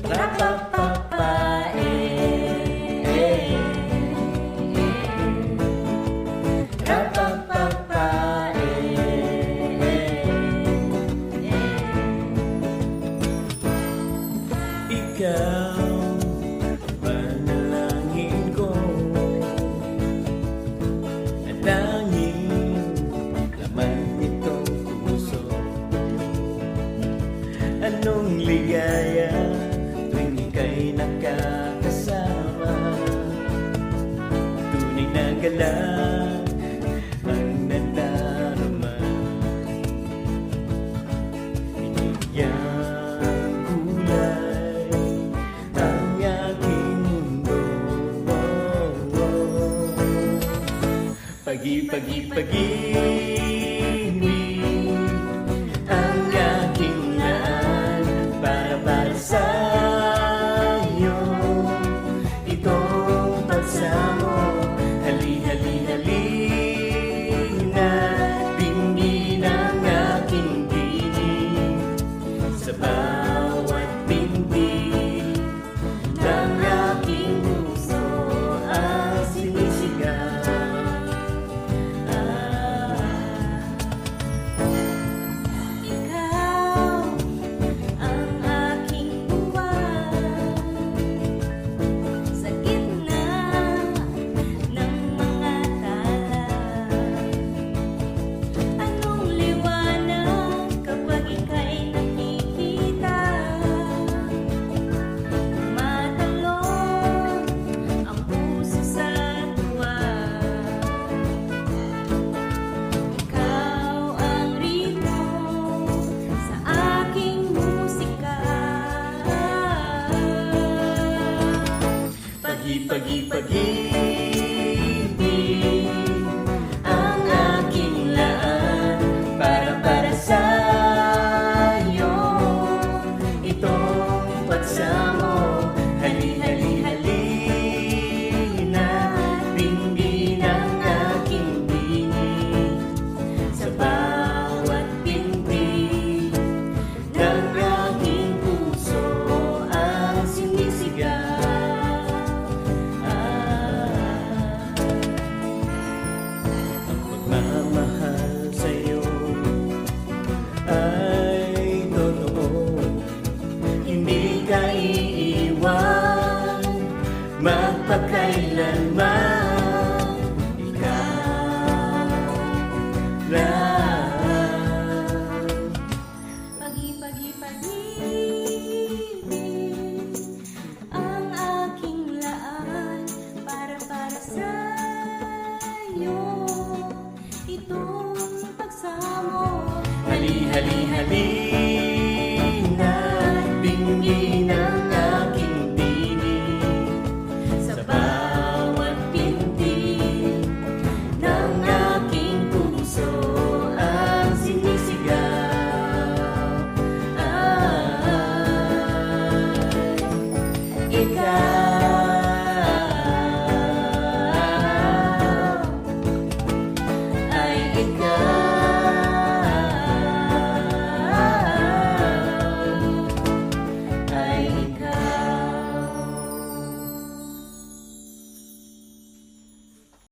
Ra-pa-pa-pa, Ra-pa-pa-pa, Ikaw, panalangin ko at tanging laman nitong puso. Anong ligaya tuwing ika'y nakakasama, tunay na galak ang nadarama. Binigyang kulay ang aking mundo. Pagi-pagi-pag-ibig ang aking laan para sa'yo. Itong pagsamo, hali-hali-hali na tingin ang aking piling sa bawat pinti ng aking puso ang sinisigaw. Pagi-pagi-pag-ibig ang aking laan para sa'yo. Itong pagsamo,